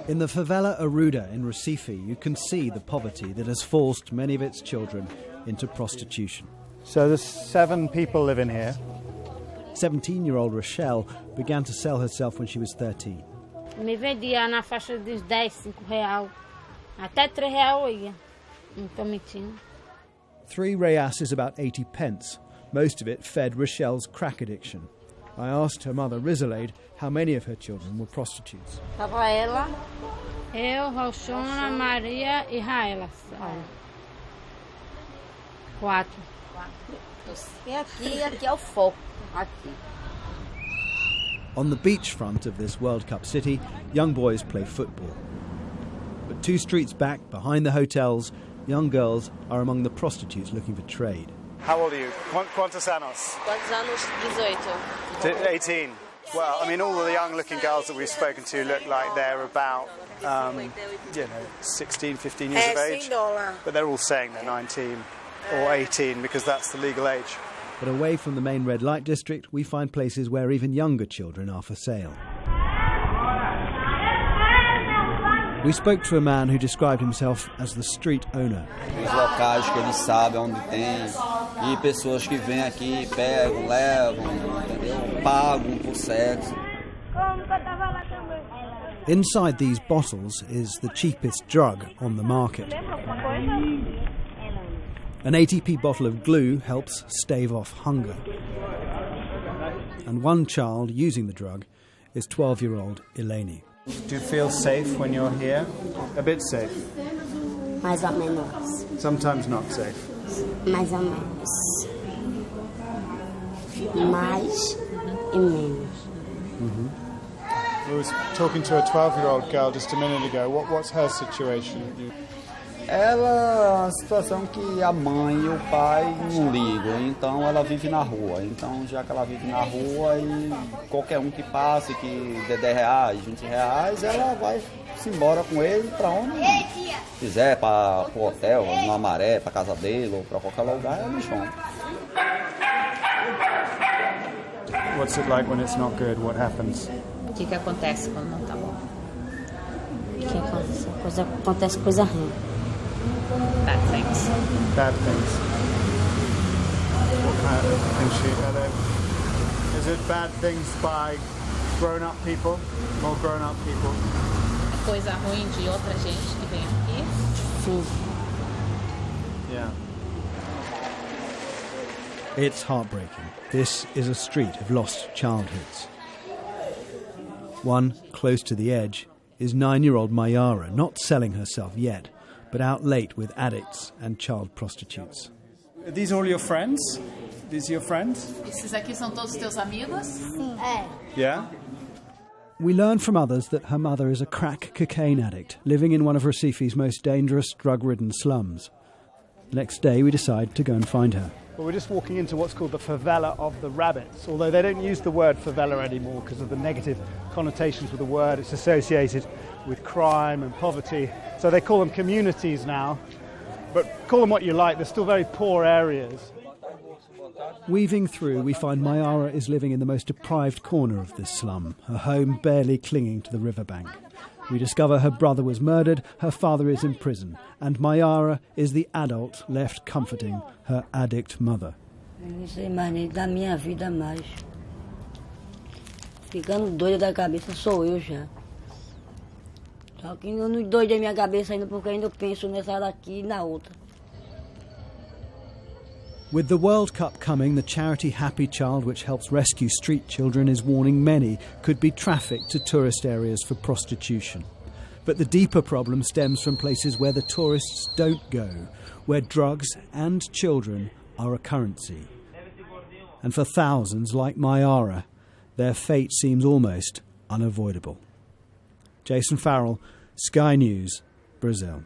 In the favela Arruda in Recife, you can see the poverty that has forced many of its children into prostitution. So there's 7 people living here. 17-year-old Rochelle began to sell herself when she was 13. Me vendia na faixa dos 10, 5 real. Até 3 real eu ia. Não tô mentindo. 3 Reais is about 80 pence. Most of it fed Rochelle's crack addiction. I asked her mother, Elaine, how many of her children were prostitutes. Tava ela, eu, Roxona, Maria e Raela. 4. E aqui é o foco. Aqui. On the beachfront of this World Cup city, young boys play football. But 2 streets back, behind the hotels, young girls are among the prostitutes looking for trade. How old are you? ¿Cuántos años? Quantos anos? 18. 18. Well, I mean, all the young-looking girls that we've spoken to look like they're about, 16, 15 years of age. But they're all saying they're 19 or 18 because that's the legal age. But away from the main red light district, we find places where even younger children are for sale. We spoke to a man who described himself as the street owner. Os locais que eles sabem onde tem e pessoas que vêm aqui, pegam, levam, entendeu? Pagam por sexo. Inside these bottles is the cheapest drug on the market. An 80p bottle of glue helps stave off hunger. And one child using the drug is 12-year-old Elaine. Do you feel safe when you're here? A bit safe? Mais ou menos. Sometimes not safe? Mais ou menos. Mais e menos. I was talking to a 12-year-old girl just a minute ago. What's her situation? Ela é uma situação que a mãe e o pai não ligam, então ela vive na rua. Então, já que ela vive na rua, e qualquer um que passe, que dê 10 reais, 20 reais, ela vai-se embora com ele para onde quiser, para o hotel, no Amaré, para casa dele, ou para qualquer lugar, ela me chama. What's it like when it's not good? What happens? O que acontece quando não tá bom? Acontece coisa ruim. Bad things. Bad things. What kind of things are they? Is it bad things by grown-up people? More grown-up people? Coisa ruim de outra gente que vem aqui? Sim. Yeah. It's heartbreaking. This is a street of lost childhoods. One, close to the edge, is 9-year-old Mayara, not selling herself yet, but out late with addicts and child prostitutes. Are these all your friends? These are your friends? Esses aqui são todos teus amigos? Sim. Yeah? We learn from others that her mother is a crack cocaine addict, living in one of Recife's most dangerous, drug-ridden slums. The next day we decide to go and find her. Well, we're just walking into what's called the favela of the rabbits, although they don't use the word favela anymore because of the negative connotations with the word. It's associated with crime and poverty. So they call them communities now. But call them what you like, they're still very poor areas. Weaving through, we find Mayara is living in the most deprived corner of this slum, her home barely clinging to the riverbank. We discover her brother was murdered, her father is in prison, and Mayara is the adult left comforting her addict mother. Eu não sei mais nem da minha vida mais. Ficando doida da cabeça sou eu já. Só que eu não doido da minha cabeça ainda porque ainda penso nessa daqui e na outra. With the World Cup coming, the charity Happy Child, which helps rescue street children, is warning many could be trafficked to tourist areas for prostitution. But the deeper problem stems from places where the tourists don't go, where drugs and children are a currency. And for thousands like Mayara, their fate seems almost unavoidable. Jason Farrell, Sky News, Brazil.